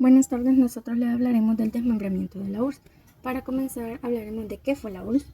Buenas tardes, nosotros le hablaremos del desmembramiento de la URSS. Para comenzar, hablaremos de qué fue la URSS.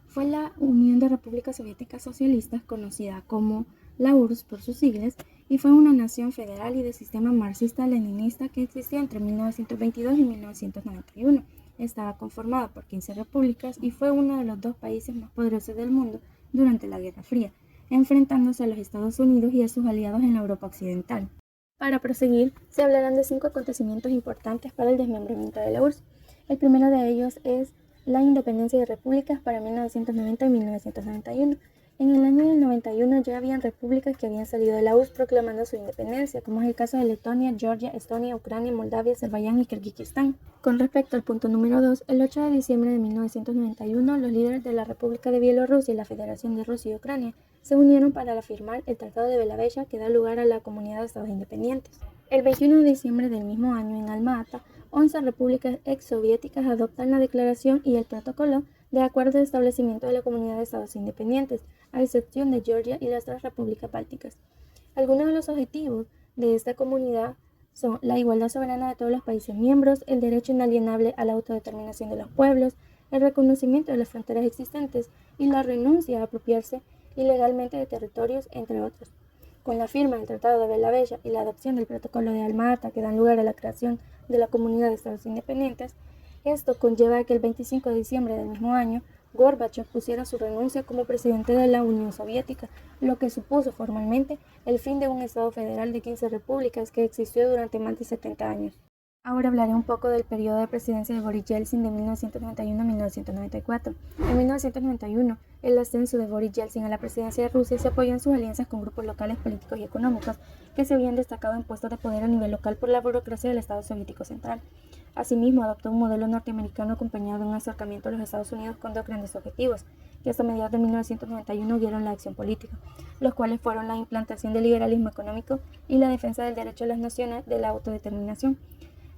Fue la Unión de Repúblicas Soviéticas Socialistas, conocida como la URSS por sus siglas, y fue una nación federal y de sistema marxista-leninista que existió entre 1922 y 1991. Estaba conformada por 15 repúblicas y fue uno de los dos países más poderosos del mundo durante la Guerra Fría, enfrentándose a los Estados Unidos y a sus aliados en la Europa Occidental. Para proseguir, se hablarán de 5 acontecimientos importantes para el desmembramiento de la URSS. El primero de ellos es la independencia de repúblicas para 1990 y 1991. En el año del 91 ya habían repúblicas que habían salido de la URSS proclamando su independencia, como es el caso de Letonia, Georgia, Estonia, Ucrania, Moldavia, Azerbaiyán y Kirguistán. Con respecto al punto número 2, el 8 de diciembre de 1991, los líderes de la República de Bielorrusia y la Federación de Rusia y Ucrania se unieron para firmar el Tratado de Belavella que da lugar a la Comunidad de Estados Independientes. El 21 de diciembre del mismo año, en Alma-Ata, 11 repúblicas exsoviéticas adoptan la Declaración y el Protocolo de Acuerdo de Establecimiento de la Comunidad de Estados Independientes, a excepción de Georgia y las 3 repúblicas bálticas. Algunos de los objetivos de esta comunidad son la igualdad soberana de todos los países miembros, el derecho inalienable a la autodeterminación de los pueblos, el reconocimiento de las fronteras existentes y la renuncia a apropiarse ilegalmente de territorios, entre otros. Con la firma del Tratado de Belavella y la adopción del Protocolo de Alma-Ata, que dan lugar a la creación de la Comunidad de Estados Independientes, esto conlleva a que el 25 de diciembre del mismo año, Gorbachev pusiera su renuncia como presidente de la Unión Soviética, lo que supuso formalmente el fin de un Estado federal de 15 repúblicas que existió durante más de 70 años. Ahora hablaré un poco del periodo de presidencia de Boris Yeltsin de 1991 a 1994. En 1991, el ascenso de Boris Yeltsin a la presidencia de Rusia se apoyó en sus alianzas con grupos locales políticos y económicos que se habían destacado en puestos de poder a nivel local por la burocracia del Estado soviético central. Asimismo, adoptó un modelo norteamericano acompañado de un acercamiento a los Estados Unidos con dos grandes objetivos, que hasta mediados de 1991 guiaron la acción política, los cuales fueron la implantación del liberalismo económico y la defensa del derecho de las naciones de la autodeterminación.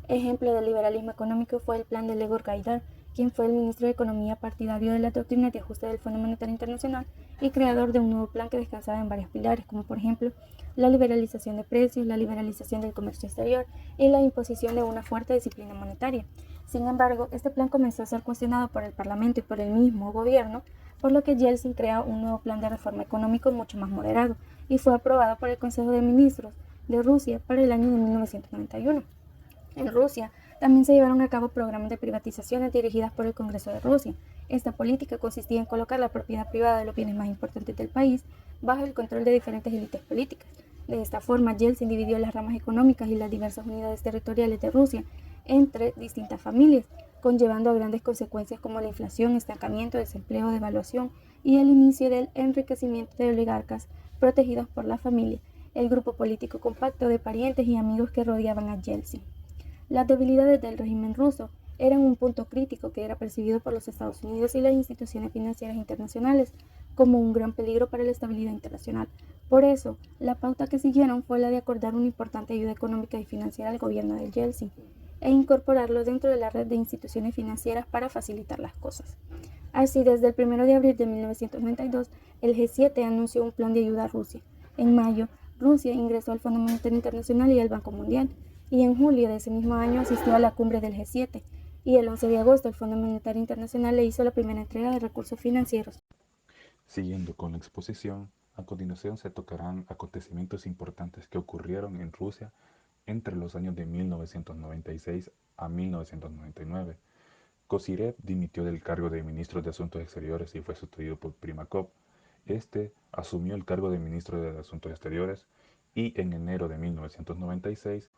Ejemplo del liberalismo económico fue el plan de Legor Gaidar, quien fue el ministro de Economía partidario de la doctrina de ajuste del Fondo Monetario Internacional y creador de un nuevo plan que descansaba en varios pilares, como por ejemplo la liberalización de precios, la liberalización del comercio exterior y la imposición de una fuerte disciplina monetaria. Sin embargo, este plan comenzó a ser cuestionado por el Parlamento y por el mismo gobierno, por lo que Yeltsin crea un nuevo plan de reforma económico mucho más moderado y fue aprobado por el Consejo de Ministros de Rusia para el año de 1991. En Rusia también se llevaron a cabo programas de privatizaciones dirigidas por el Congreso de Rusia. Esta política consistía en colocar la propiedad privada de los bienes más importantes del país bajo el control de diferentes élites políticas. De esta forma, Yeltsin dividió las ramas económicas y las diversas unidades territoriales de Rusia entre distintas familias, conllevando a grandes consecuencias como la inflación, estancamiento, desempleo, devaluación y el inicio del enriquecimiento de oligarcas protegidos por la familia, el grupo político compacto de parientes y amigos que rodeaban a Yeltsin. Las debilidades del régimen ruso eran un punto crítico que era percibido por los Estados Unidos y las instituciones financieras internacionales como un gran peligro para la estabilidad internacional. Por eso, la pauta que siguieron fue la de acordar una importante ayuda económica y financiera al gobierno de Yeltsin e incorporarlo dentro de la red de instituciones financieras para facilitar las cosas. Así, desde el 1 de abril de 1992, el G7 anunció un plan de ayuda a Rusia. En mayo, Rusia ingresó al Fondo Monetario Internacional y al Banco Mundial, y en julio de ese mismo año asistió a la cumbre del G7, y el 11 de agosto el Fondo Monetario Internacional le hizo la primera entrega de recursos financieros. Siguiendo con la exposición, a continuación se tocarán acontecimientos importantes que ocurrieron en Rusia entre los años de 1996 a 1999. Kozyrev dimitió del cargo de ministro de Asuntos Exteriores y fue sustituido por Primakov. Este asumió el cargo de ministro de Asuntos Exteriores y en enero de 1996,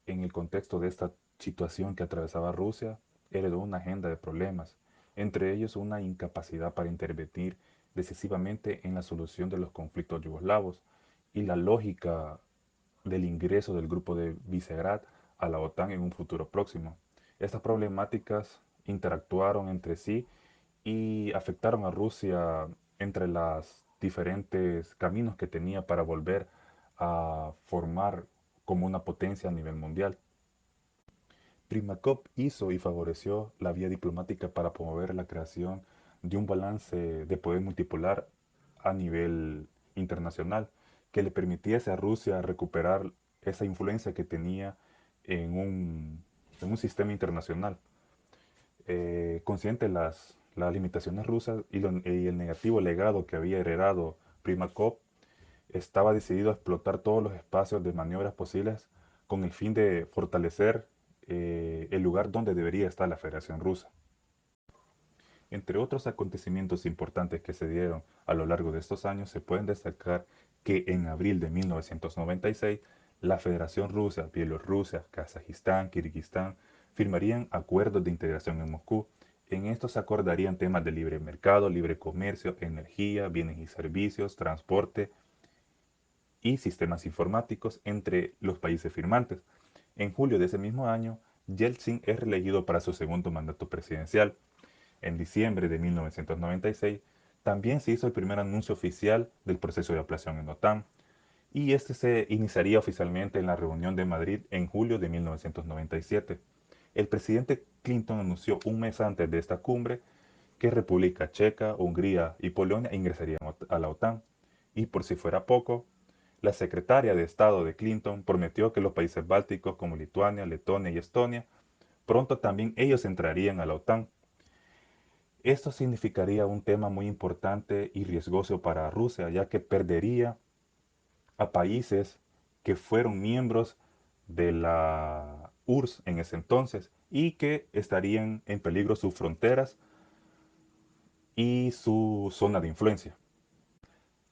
en el contexto de esta situación que atravesaba Rusia, heredó una agenda de problemas, entre ellos una incapacidad para intervenir decisivamente en la solución de los conflictos yugoslavos y la lógica del ingreso del grupo de Visegrad a la OTAN en un futuro próximo. Estas problemáticas interactuaron entre sí y afectaron a Rusia entre los diferentes caminos que tenía para volver a formar como una potencia a nivel mundial. Primakov hizo y favoreció la vía diplomática para promover la creación de un balance de poder multipolar a nivel internacional que le permitiese a Rusia recuperar esa influencia que tenía en un sistema internacional. Consciente las limitaciones rusas y el negativo legado que había heredado Primakov, estaba decidido a explotar todos los espacios de maniobras posibles con el fin de fortalecer el lugar donde debería estar la Federación Rusa. Entre otros acontecimientos importantes que se dieron a lo largo de estos años, se pueden destacar que en abril de 1996 la Federación Rusa, Bielorrusia, Kazajistán, Kirguistán firmarían acuerdos de integración en Moscú. En estos se acordarían temas de libre mercado, libre comercio, energía, bienes y servicios, transporte y sistemas informáticos entre los países firmantes. En julio de ese mismo año, Yeltsin es reelegido para su segundo mandato presidencial. En diciembre de 1996 también se hizo el primer anuncio oficial del proceso de ampliación en OTAN, y este se iniciaría oficialmente en la reunión de Madrid en julio de 1997. El presidente Clinton anunció un mes antes de esta cumbre que República Checa, Hungría y Polonia ingresarían a la OTAN. Y por si fuera poco, la secretaria de Estado de Clinton prometió que los países bálticos como Lituania, Letonia y Estonia pronto también ellos entrarían a la OTAN. Esto significaría un tema muy importante y riesgoso para Rusia, ya que perdería a países que fueron miembros de la URSS en ese entonces y que estarían en peligro sus fronteras y su zona de influencia.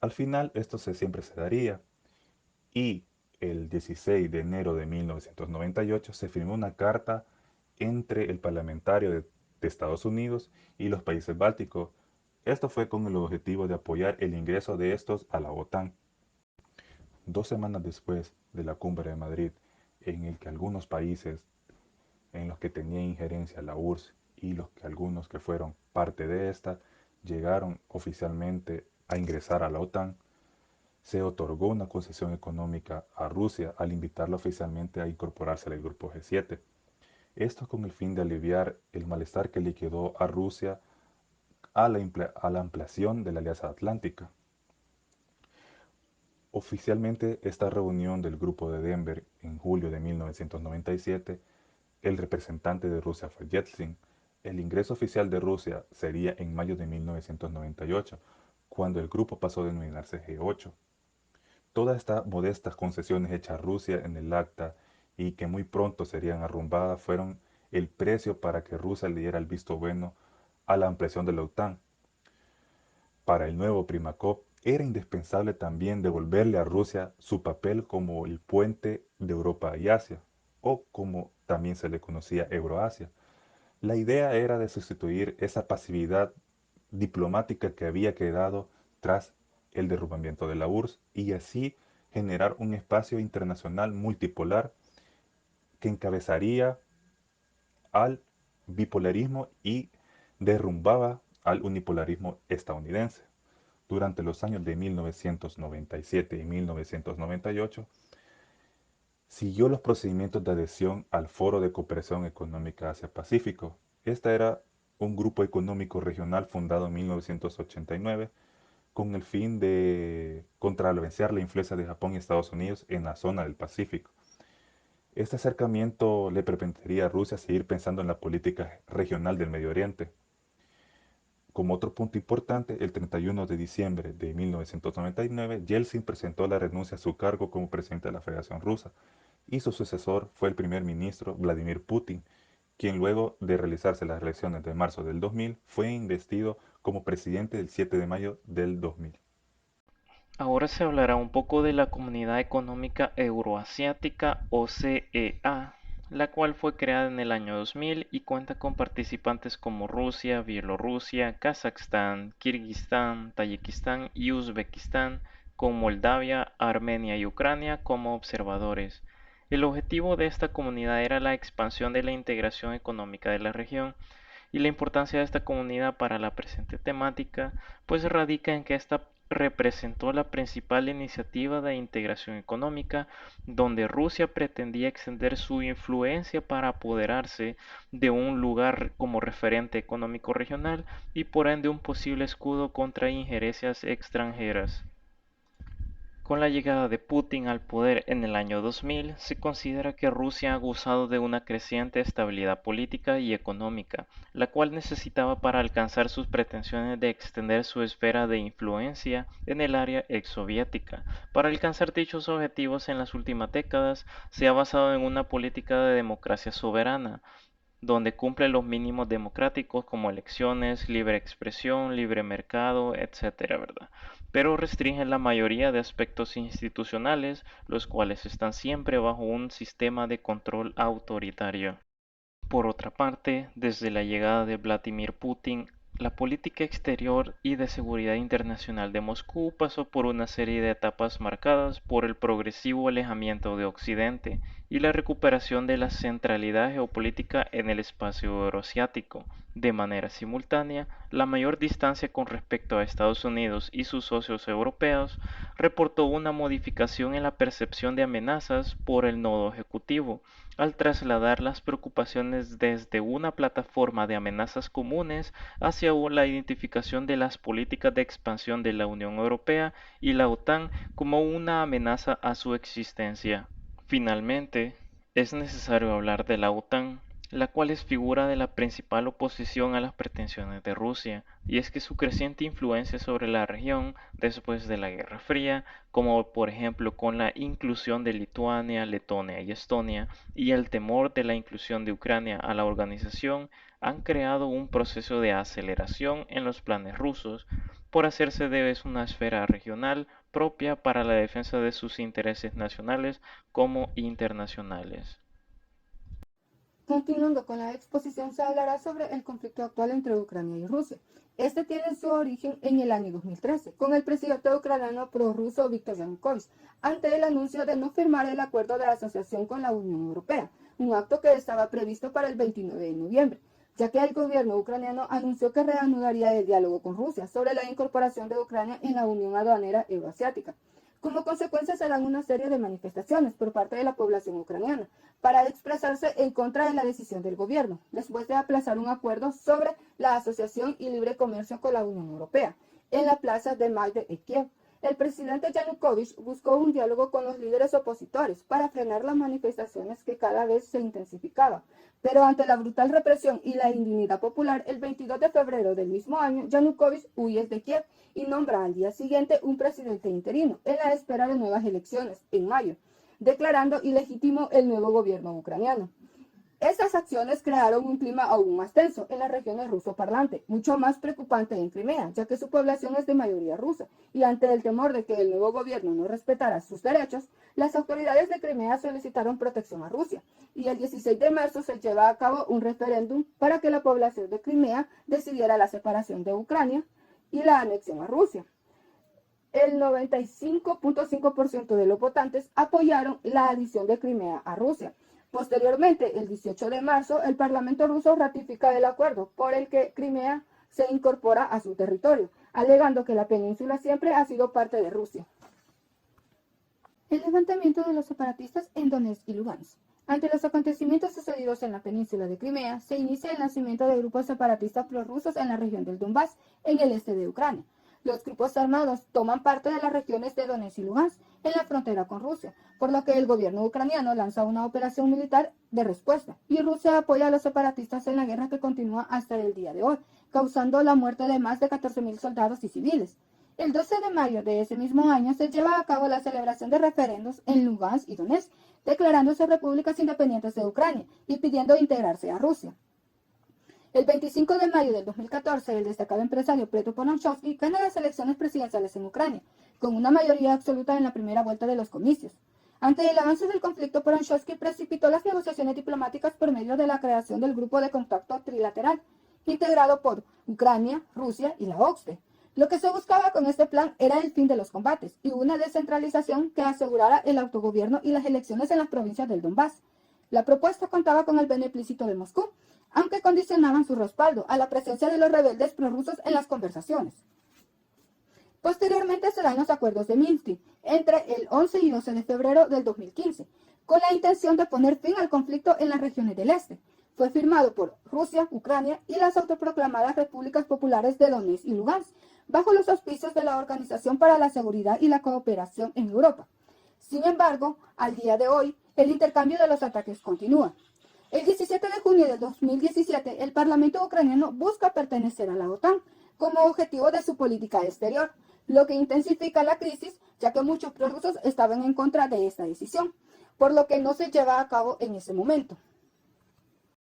Al final esto siempre se daría, y el 16 de enero de 1998 se firmó una carta entre el parlamentario de Estados Unidos y los países bálticos. Esto fue con el objetivo de apoyar el ingreso de estos a la OTAN. 2 semanas después de la cumbre de Madrid, en el que algunos países en los que tenía injerencia la URSS y algunos que fueron parte de esta llegaron oficialmente a ingresar a la OTAN, se otorgó una concesión económica a Rusia al invitarla oficialmente a incorporarse al grupo G7. Esto con el fin de aliviar el malestar que le quedó a Rusia a la ampliación de la Alianza Atlántica. Oficialmente, esta reunión del Grupo de Denver en julio de 1997, el representante de Rusia fue Yeltsin. El ingreso oficial de Rusia sería en mayo de 1998, cuando el grupo pasó a denominarse G8. Todas estas modestas concesiones hechas a Rusia en el acta y que muy pronto serían arrumbadas fueron el precio para que Rusia le diera el visto bueno a la ampliación de la OTAN. Para el nuevo Primakov era indispensable también devolverle a Rusia su papel como el puente de Europa y Asia, o como también se le conocía Euroasia. La idea era de sustituir esa pasividad diplomática que había quedado tras el derrumbamiento de la URSS y así generar un espacio internacional multipolar que encabezaría al bipolarismo y derrumbaba al unipolarismo estadounidense. Durante los años de 1997 y 1998, siguió los procedimientos de adhesión al Foro de Cooperación Económica Asia-Pacífico. Este era un grupo económico regional fundado en 1989 con el fin de contrarrestar la influencia de Japón y Estados Unidos en la zona del Pacífico. Este acercamiento le permitiría a Rusia seguir pensando en la política regional del Medio Oriente. Como otro punto importante, el 31 de diciembre de 1999, Yeltsin presentó la renuncia a su cargo como presidente de la Federación Rusa y su sucesor fue el primer ministro Vladimir Putin, quien luego de realizarse las elecciones de marzo del 2000 fue investido como presidente el 7 de mayo del 2000. Ahora se hablará un poco de la Comunidad Económica Euroasiática OCEA, la cual fue creada en el año 2000 y cuenta con participantes como Rusia, Bielorrusia, Kazajstán, Kirguistán, Tayikistán y Uzbekistán, con Moldavia, Armenia y Ucrania como observadores. El objetivo de esta comunidad era la expansión de la integración económica de la región, y la importancia de esta comunidad para la presente temática pues radica en que esta representó la principal iniciativa de integración económica, donde Rusia pretendía extender su influencia para apoderarse de un lugar como referente económico regional y por ende un posible escudo contra injerencias extranjeras. Con la llegada de Putin al poder en el año 2000, se considera que Rusia ha gozado de una creciente estabilidad política y económica, la cual necesitaba para alcanzar sus pretensiones de extender su esfera de influencia en el área exsoviética. Para alcanzar dichos objetivos en las últimas décadas, se ha basado en una política de democracia soberana, donde cumple los mínimos democráticos como elecciones, libre expresión, libre mercado, etcétera, ¿verdad? Pero restringe la mayoría de aspectos institucionales, los cuales están siempre bajo un sistema de control autoritario. Por otra parte, desde la llegada de Vladimir Putin, la política exterior y de seguridad internacional de Moscú pasó por una serie de etapas marcadas por el progresivo alejamiento de Occidente y la recuperación de la centralidad geopolítica en el espacio euroasiático. De manera simultánea, la mayor distancia con respecto a Estados Unidos y sus socios europeos reportó una modificación en la percepción de amenazas por el nodo ejecutivo, al trasladar las preocupaciones desde una plataforma de amenazas comunes hacia la identificación de las políticas de expansión de la Unión Europea y la OTAN como una amenaza a su existencia. Finalmente, es necesario hablar de la OTAN, la cual es figura de la principal oposición a las pretensiones de Rusia, y es que su creciente influencia sobre la región después de la Guerra Fría, como por ejemplo con la inclusión de Lituania, Letonia y Estonia, y el temor de la inclusión de Ucrania a la organización, han creado un proceso de aceleración en los planes rusos por hacerse de una esfera regional propia para la defensa de sus intereses nacionales como internacionales. Continuando con la exposición, se hablará sobre el conflicto actual entre Ucrania y Rusia. Este tiene su origen en el año 2013, con el presidente ucraniano prorruso Viktor Yanukovych, ante el anuncio de no firmar el acuerdo de asociación con la Unión Europea, un acto que estaba previsto para el 29 de noviembre, ya que el gobierno ucraniano anunció que reanudaría el diálogo con Rusia sobre la incorporación de Ucrania en la Unión Aduanera Euroasiática. Como consecuencia, se dan una serie de manifestaciones por parte de la población ucraniana para expresarse en contra de la decisión del gobierno, después de aplazar un acuerdo sobre la asociación y libre comercio con la Unión Europea en la plaza de Maidan en Kiev. El presidente Yanukovych buscó un diálogo con los líderes opositores para frenar las manifestaciones que cada vez se intensificaban. Pero ante la brutal represión y la indignidad popular, el 22 de febrero del mismo año, Yanukovych huye de Kiev y nombra al día siguiente un presidente interino, en la espera de nuevas elecciones en mayo, declarando ilegítimo el nuevo gobierno ucraniano. Estas acciones crearon un clima aún más tenso en las regiones ruso-parlante, mucho más preocupante en Crimea, ya que su población es de mayoría rusa, y ante el temor de que el nuevo gobierno no respetara sus derechos, las autoridades de Crimea solicitaron protección a Rusia, y el 16 de marzo se lleva a cabo un referéndum para que la población de Crimea decidiera la separación de Ucrania y la anexión a Rusia. El 95.5% de los votantes apoyaron la adición de Crimea a Rusia. Posteriormente, el 18 de marzo, el Parlamento ruso ratifica el acuerdo por el que Crimea se incorpora a su territorio, alegando que la península siempre ha sido parte de Rusia. El levantamiento de los separatistas en Donetsk y Lugansk. Ante los acontecimientos sucedidos en la península de Crimea, se inicia el nacimiento de grupos separatistas prorrusos en la región del Donbass, en el este de Ucrania. Los grupos armados toman parte de las regiones de Donetsk y Lugansk, en la frontera con Rusia, por lo que el gobierno ucraniano lanza una operación militar de respuesta, y Rusia apoya a los separatistas en la guerra que continúa hasta el día de hoy, causando la muerte de más de 14.000 soldados y civiles. El 12 de mayo de ese mismo año se lleva a cabo la celebración de referendos en Lugansk y Donetsk, declarándose repúblicas independientes de Ucrania y pidiendo integrarse a Rusia. El 25 de mayo del 2014, el destacado empresario Petro Poroshenko gana las elecciones presidenciales en Ucrania, con una mayoría absoluta en la primera vuelta de los comicios. Ante el avance del conflicto, Poroshenko precipitó las negociaciones diplomáticas por medio de la creación del Grupo de Contacto Trilateral, integrado por Ucrania, Rusia y la OSCE. Lo que se buscaba con este plan era el fin de los combates y una descentralización que asegurara el autogobierno y las elecciones en las provincias del Donbass. La propuesta contaba con el beneplácito de Moscú, aunque condicionaban su respaldo a la presencia de los rebeldes prorrusos en las conversaciones. Posteriormente se dan los acuerdos de Minsk entre el 11 y 12 de febrero del 2015, con la intención de poner fin al conflicto en las regiones del este. Fue firmado por Rusia, Ucrania y las autoproclamadas repúblicas populares de Donetsk y Lugansk, bajo los auspicios de la Organización para la Seguridad y la Cooperación en Europa. Sin embargo, al día de hoy, el intercambio de los ataques continúa. El 17 de junio de 2017, el Parlamento ucraniano busca pertenecer a la OTAN como objetivo de su política exterior, lo que intensifica la crisis, ya que muchos prorrusos estaban en contra de esta decisión, por lo que no se lleva a cabo en ese momento.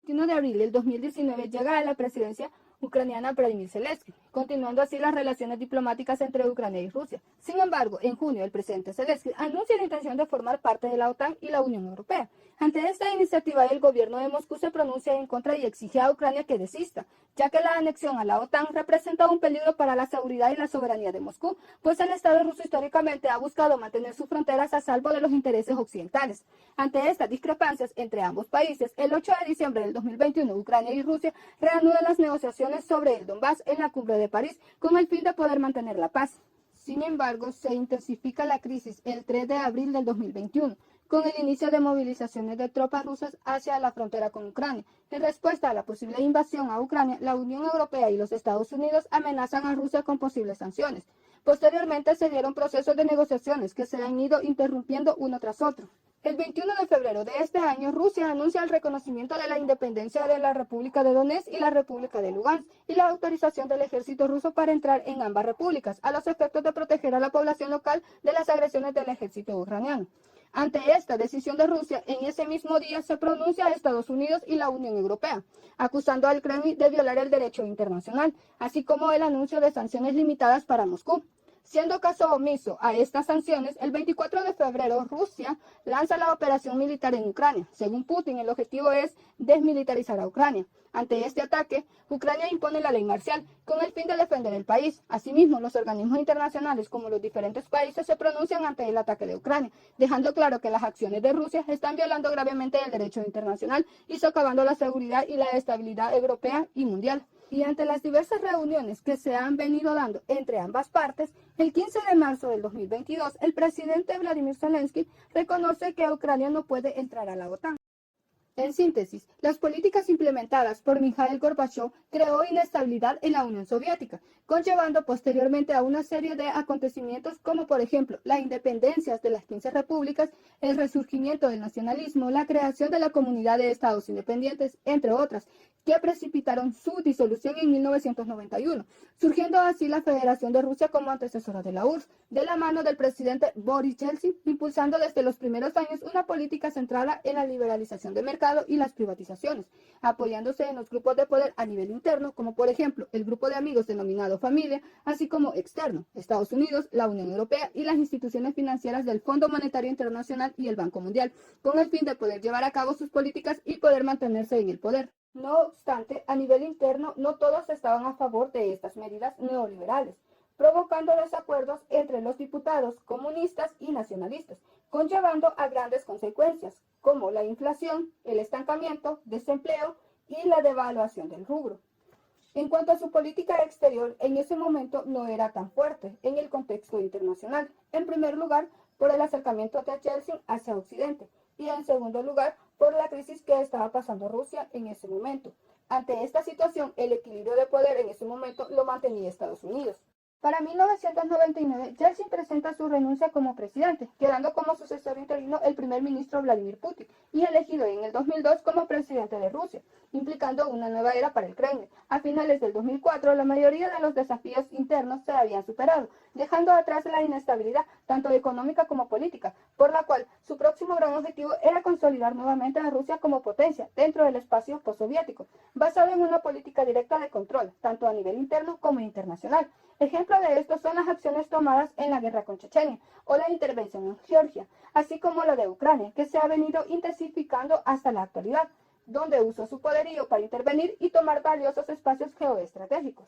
El 21 de abril del 2019 llega a la presidencia ucraniana Vladimir Zelensky, continuando así las relaciones diplomáticas entre Ucrania y Rusia. Sin embargo, en junio el presidente Zelensky anuncia la intención de formar parte de la OTAN y la Unión Europea. Ante esta iniciativa, el gobierno de Moscú se pronuncia en contra y exige a Ucrania que desista, ya que la anexión a la OTAN representa un peligro para la seguridad y la soberanía de Moscú, pues el Estado ruso históricamente ha buscado mantener sus fronteras a salvo de los intereses occidentales. Ante estas discrepancias entre ambos países, el 8 de diciembre del 2021, Ucrania y Rusia reanudan las negociaciones sobre el Donbass en la cumbre de París con el fin de poder mantener la paz. Sin embargo, se intensifica la crisis el 3 de abril del 2021, con el inicio de movilizaciones de tropas rusas hacia la frontera con Ucrania. En respuesta a la posible invasión a Ucrania, la Unión Europea y los Estados Unidos amenazan a Rusia con posibles sanciones. Posteriormente se dieron procesos de negociaciones que se han ido interrumpiendo uno tras otro. El 21 de febrero de este año, Rusia anuncia el reconocimiento de la independencia de la República de Donetsk y la República de Lugansk y la autorización del ejército ruso para entrar en ambas repúblicas, a los efectos de proteger a la población local de las agresiones del ejército ucraniano. Ante esta decisión de Rusia, en ese mismo día se pronuncia Estados Unidos y la Unión Europea, acusando al Kremlin de violar el derecho internacional, así como el anuncio de sanciones limitadas para Moscú. Siendo caso omiso a estas sanciones, el 24 de febrero Rusia lanza la operación militar en Ucrania. Según Putin, el objetivo es desmilitarizar a Ucrania. Ante este ataque, Ucrania impone la ley marcial con el fin de defender el país. Asimismo, los organismos internacionales como los diferentes países se pronuncian ante el ataque de Ucrania, dejando claro que las acciones de Rusia están violando gravemente el derecho internacional y socavando la seguridad y la estabilidad europea y mundial. Y ante las diversas reuniones que se han venido dando entre ambas partes, el 15 de marzo del 2022, el presidente Vladimir Zelensky reconoce que Ucrania no puede entrar a la OTAN. En síntesis, las políticas implementadas por Mikhail Gorbachev creó inestabilidad en la Unión Soviética, conllevando posteriormente a una serie de acontecimientos como por ejemplo la independencia de las 15 repúblicas, el resurgimiento del nacionalismo, la creación de la Comunidad de Estados Independientes, entre otras, que precipitaron su disolución en 1991, surgiendo así la Federación de Rusia como antecesora de la URSS, de la mano del presidente Boris Yeltsin, impulsando desde los primeros años una política centrada en la liberalización de mercado y las privatizaciones, apoyándose en los grupos de poder a nivel interno, como por ejemplo el grupo de amigos denominado Familia, así como externo, Estados Unidos, la Unión Europea y las instituciones financieras del Fondo Monetario Internacional y el Banco Mundial, con el fin de poder llevar a cabo sus políticas y poder mantenerse en el poder. No obstante, a nivel interno, no todos estaban a favor de estas medidas neoliberales, provocando desacuerdos entre los diputados comunistas y nacionalistas, conllevando a grandes consecuencias, como la inflación, el estancamiento, desempleo y la devaluación del rublo. En cuanto a su política exterior, en ese momento no era tan fuerte en el contexto internacional. En primer lugar, por el acercamiento de Yeltsin hacia Occidente, y en segundo lugar, por la crisis que estaba pasando Rusia en ese momento. Ante esta situación, el equilibrio de poder en ese momento lo mantenía Estados Unidos. Para 1999, Yeltsin presenta su renuncia como presidente, quedando como sucesor interino el primer ministro Vladimir Putin, y elegido en el 2002 como presidente de Rusia, implicando una nueva era para el Kremlin. A finales del 2004, la mayoría de los desafíos internos se habían superado, dejando atrás la inestabilidad, tanto económica como política, por la cual su próximo gran objetivo era consolidar nuevamente a Rusia como potencia dentro del espacio postsoviético, basado en una política directa de control, tanto a nivel interno como internacional. Ejemplo de esto son las acciones tomadas en la guerra con Chechenia o la intervención en Georgia, así como la de Ucrania, que se ha venido intensificando hasta la actualidad, donde usó su poderío para intervenir y tomar valiosos espacios geoestratégicos.